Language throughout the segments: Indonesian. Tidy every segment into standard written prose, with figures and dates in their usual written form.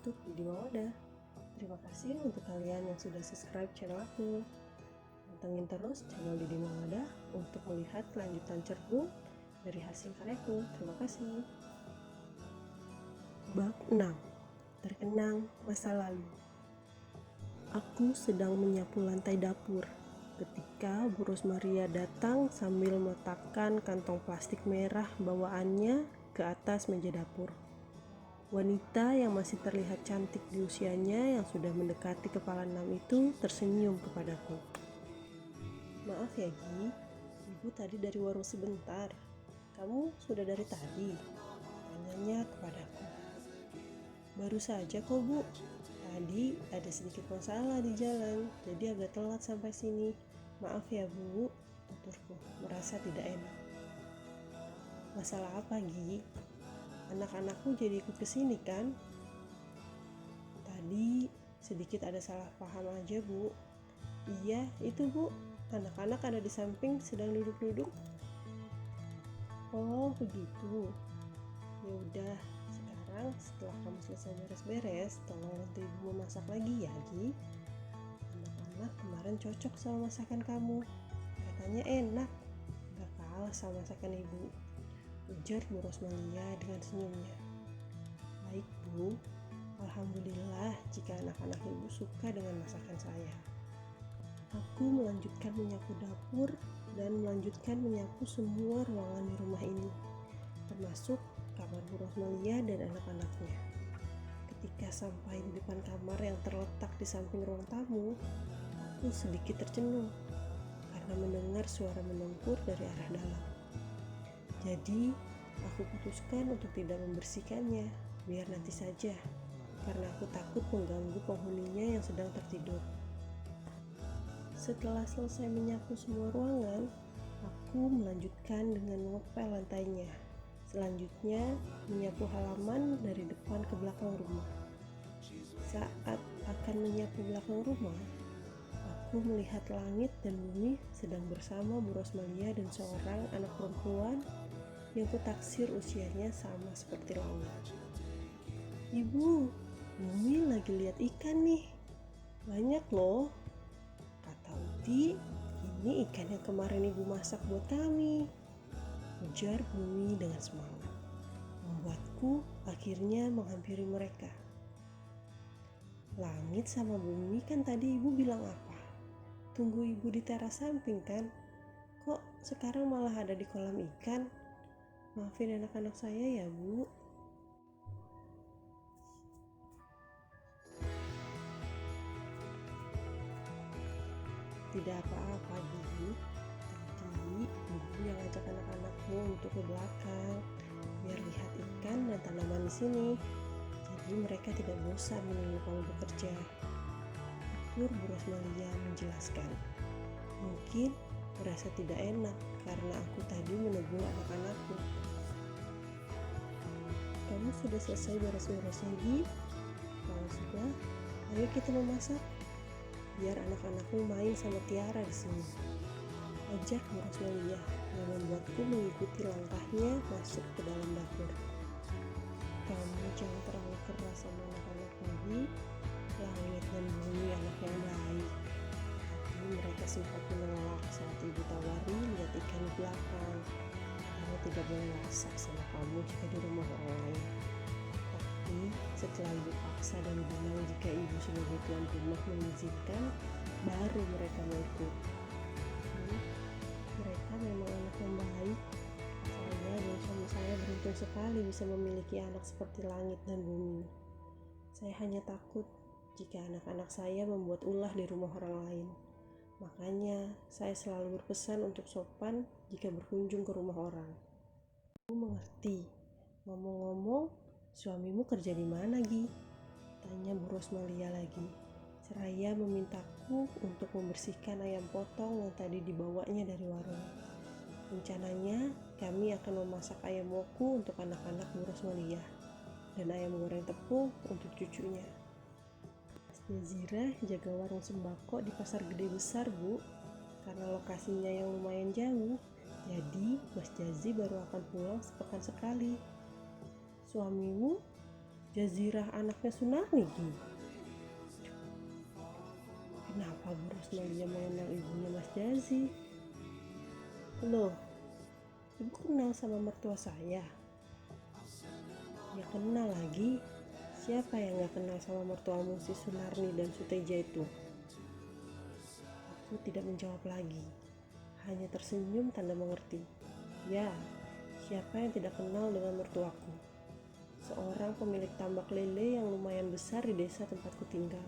YouTube Didi Mawada. Terima kasih untuk kalian yang sudah subscribe channel aku. Pantengin terus channel Didi Mawada untuk melihat kelanjutan cerpen dari hasil karyaku. Terima kasih. Bab 6. Terkenang masa lalu. Aku sedang menyapu lantai dapur ketika Bu Rosmaria datang sambil meletakkan kantong plastik merah bawaannya ke atas meja dapur. Wanita yang masih terlihat cantik di usianya yang sudah mendekati kepala 6 itu tersenyum kepadaku. Maaf ya Gi, Ibu tadi dari warung sebentar. Kamu sudah dari tadi? Tanyanya kepadaku. Baru saja kok Bu, tadi ada sedikit masalah di jalan, jadi agak telat sampai sini. Maaf ya Bu, tuturku merasa tidak enak. Masalah apa Gi? Anak-anakmu jadi ikut kesini kan? Tadi sedikit ada salah paham aja Bu. Iya itu Bu, anak-anak ada di samping sedang duduk-duduk. Oh begitu. Ya udah, sekarang setelah kamu selesai beres-beres, tolong bantu Ibu memasak lagi ya Gi. Anak-anak kemarin cocok sama masakan kamu. Katanya enak, gak kalah sama masakan Ibu, ujar Bu Rosmaria dengan senyumnya. Baik Bu, alhamdulillah jika anak-anak Ibu suka dengan masakan saya. Aku melanjutkan menyapu dapur dan melanjutkan menyapu semua ruangan di rumah ini, termasuk kamar Bu Rosmaria dan anak-anaknya. Ketika sampai di depan kamar yang terletak di samping ruang tamu, aku sedikit tercenung karena mendengar suara mendengkur dari arah dalam. Jadi, aku putuskan untuk tidak membersihkannya, biar nanti saja, karena aku takut mengganggu penghuninya yang sedang tertidur. Setelah selesai menyapu semua ruangan, aku melanjutkan dengan mengepel lantainya. Selanjutnya, menyapu halaman dari depan ke belakang rumah. Saat akan menyapu belakang rumah, aku melihat langit dan bumi sedang bersama Bu Rosmaria dan seorang anak perempuan yang kutaksir usianya sama seperti langit. Ibu, bumi lagi lihat ikan nih. Banyak loh. Kata Uti, ini ikan yang kemarin Ibu masak buat kami, ujar Bumi dengan semangat. Membuatku akhirnya menghampiri mereka. Langit sama bumi kan tadi Ibu bilang apa? Tunggu Ibu di teras samping kan? Kok sekarang malah ada di kolam ikan? Maafin anak-anak saya ya Bu. Tidak apa-apa Gigi. Tadi Ibu yang ajak anak-anakmu untuk ke belakang biar lihat ikan dan tanaman di sini. Jadi mereka tidak bosan menunggu kamu bekerja. Tutur Bu Rosmaria menjelaskan. Mungkin merasa tidak enak karena aku tadi menegur anak-anakku. Kamu sudah selesai beres-beres lagi? Kalau sudah, ayo kita memasak. Biar anak-anakmu main sama Tiara di sini. Ajak Bu Rosmaria yang membuatku mengikuti langkahnya masuk ke dalam dapur. Kamu jangan terlalu keras sama anak-anak lagi. Langit dan bumi anak yang baik. Tapi mereka sempat menolak saat Ibu tawari lihat ikan di belakang. Kamu tidak boleh masak sama kamu jika di rumah orang lain. Tapi setelah Ibu paksa dan bilang jika Ibu sebagai tuan rumah mengizinkan, baru mereka mau ikut. Mereka memang anak yang baik. Saya dan suami saya beruntung sekali bisa memiliki anak seperti langit dan bumi. Saya hanya takut jika anak-anak saya membuat ulah di rumah orang lain. Makanya saya selalu berpesan untuk sopan jika berkunjung ke rumah orang. Aku mengerti. Ngomong-ngomong, suamimu kerja di mana Gi? Tanya Bu Rosmaria lagi. Seraya memintaku untuk membersihkan ayam potong yang tadi dibawanya dari warung. Rencananya kami akan memasak ayam woku untuk anak-anak Bu Rosmaria dan ayam goreng tepung untuk cucunya. Mas Jazira jaga warung sembako di pasar gede besar Bu, karena lokasinya yang lumayan jauh. Jadi Mas Jazi baru akan pulang sepekan sekali. Suamimu? Jazirah anaknya Sunarni, Gi. Kenapa Bu Rosmalia mengenal ibunya Mas Jazi? Loh, ibu kenal sama mertua saya? Ya kenal lagi. Siapa yang gak kenal sama mertuamu si Sunarni dan Suteja itu? Aku tidak menjawab lagi, hanya tersenyum tanda mengerti. Ya, siapa yang tidak kenal dengan mertuaku? Seorang pemilik tambak lele yang lumayan besar di desa tempatku tinggal.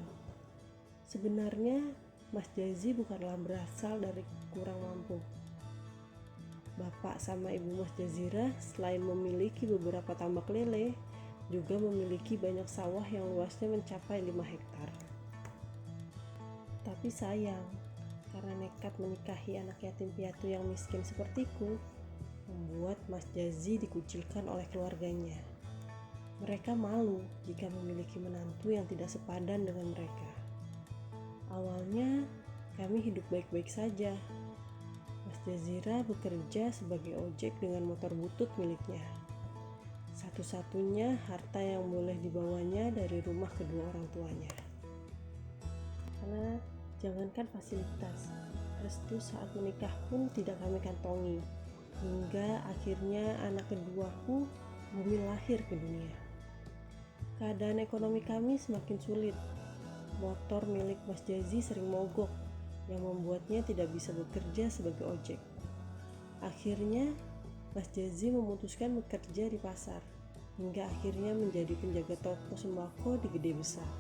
Sebenarnya Mas Jazi bukanlah berasal dari kurang mampu. Bapak sama ibu Mas Jazira selain memiliki beberapa tambak lele, juga memiliki banyak sawah yang luasnya mencapai 5 hektar. Tapi sayang, karena nekat menikahi anak yatim piatu yang miskin sepertiku, membuat Mas Jazi dikucilkan oleh keluarganya. Mereka malu jika memiliki menantu yang tidak sepadan dengan mereka. Awalnya, kami hidup baik-baik saja. Mas Jazira bekerja sebagai ojek dengan motor butut miliknya. Satu-satunya harta yang boleh dibawanya dari rumah kedua orang tuanya. Karena jangankan fasilitas, restu saat menikah pun tidak kami kantongi. Hingga akhirnya anak keduaku bumi lahir ke dunia. Keadaan ekonomi kami semakin sulit. Motor milik Mas Jazi sering mogok, yang membuatnya tidak bisa bekerja sebagai ojek. Akhirnya, Mas Jazi memutuskan bekerja di pasar, hingga akhirnya menjadi penjaga toko sembako di Gede Besar.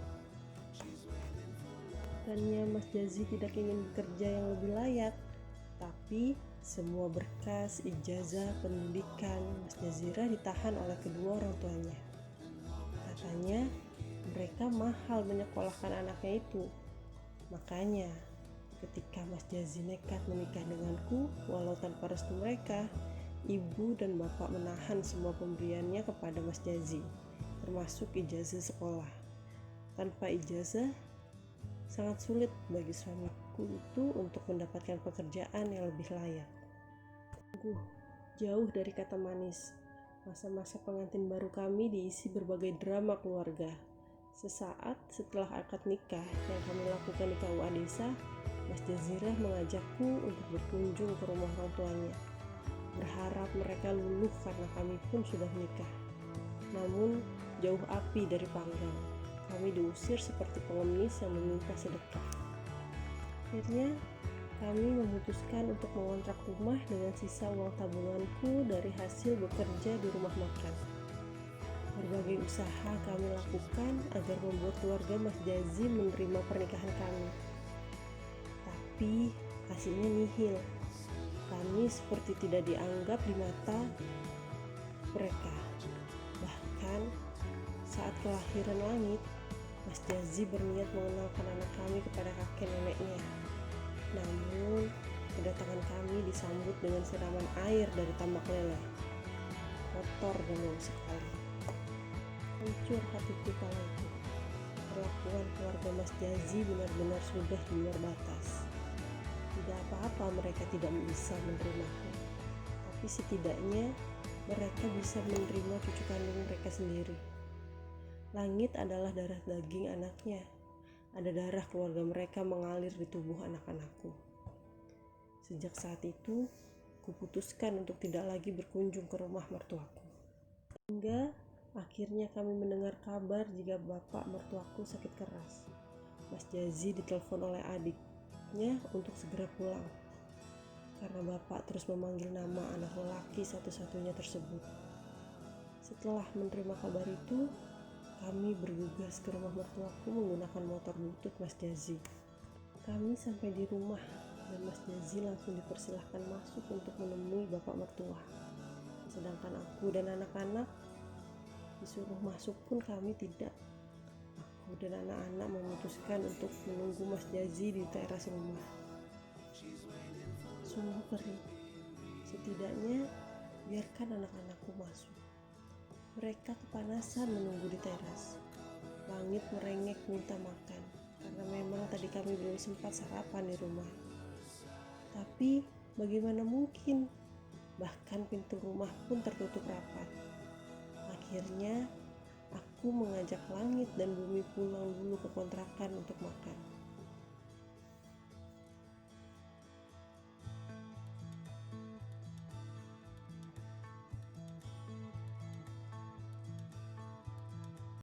Bukannya Mas Jazi tidak ingin bekerja yang lebih layak, tapi semua berkas, ijazah, pendidikan Mas Jazira ditahan oleh kedua orang tuanya. Katanya, mereka mahal menyekolahkan anaknya itu. Makanya, ketika Mas Jazi nekat menikah denganku, walau tanpa restu mereka, ibu dan bapak menahan semua pemberiannya kepada Mas Jazi, termasuk ijazah sekolah. Tanpa ijazah, sangat sulit bagi suamiku itu untuk mendapatkan pekerjaan yang lebih layak. Jauh dari kata manis, masa-masa pengantin baru kami diisi berbagai drama keluarga. Sesaat setelah akad nikah yang kami lakukan di KUA desa, Mas Jazirah mengajakku untuk berkunjung ke rumah orang tuanya. Berharap mereka luluh karena kami pun sudah menikah. Namun, jauh api dari panggang. Kami diusir seperti pengemis yang meminta sedekah. Akhirnya, kami memutuskan untuk mengontrak rumah dengan sisa uang tabunganku dari hasil bekerja di rumah makan. Berbagai usaha kami lakukan agar membuat keluarga Mas Jazi menerima pernikahan kami. Tapi hasilnya nihil. Kami seperti tidak dianggap di mata mereka. Bahkan saat kelahiran langit, Mas Jazi berniat mengenalkan anak kami kepada kakek neneknya. Namun, kedatangan kami disambut dengan siraman air dari tambak lele. Kotor dan bau sekali. Hancur hatiku kala itu. Perlakuan keluarga Mas Jazi benar-benar sudah di luar batas. Tidak apa-apa mereka tidak bisa menerima, tapi setidaknya mereka bisa menerima cucu kandung mereka sendiri. Langit adalah darah daging anaknya. Ada darah keluarga mereka mengalir di tubuh anak-anakku. Sejak saat itu, kuputuskan untuk tidak lagi berkunjung ke rumah mertuaku. Hingga akhirnya kami mendengar kabar jika bapak mertuaku sakit keras. Mas Jazi ditelepon oleh adiknya untuk segera pulang. Karena bapak terus memanggil nama anak lelaki satu-satunya tersebut. Setelah menerima kabar itu, kami bergegas ke rumah mertuaku menggunakan motor butut Mas Jazi. Kami sampai di rumah dan Mas Jazi langsung dipersilahkan masuk untuk menemui bapak mertua. Sedangkan aku dan anak-anak disuruh masuk pun kami tidak. Aku dan anak-anak memutuskan untuk menunggu Mas Jazi di teras rumah. Sungguh perih. Setidaknya biarkan anak-anakku masuk. Mereka kepanasan menunggu di teras. Langit merengek minta makan, karena memang tadi kami belum sempat sarapan di rumah. Tapi bagaimana mungkin? Bahkan pintu rumah pun tertutup rapat. Akhirnya, aku aku mengajak langit dan bumi pulang dulu ke kontrakan untuk makan.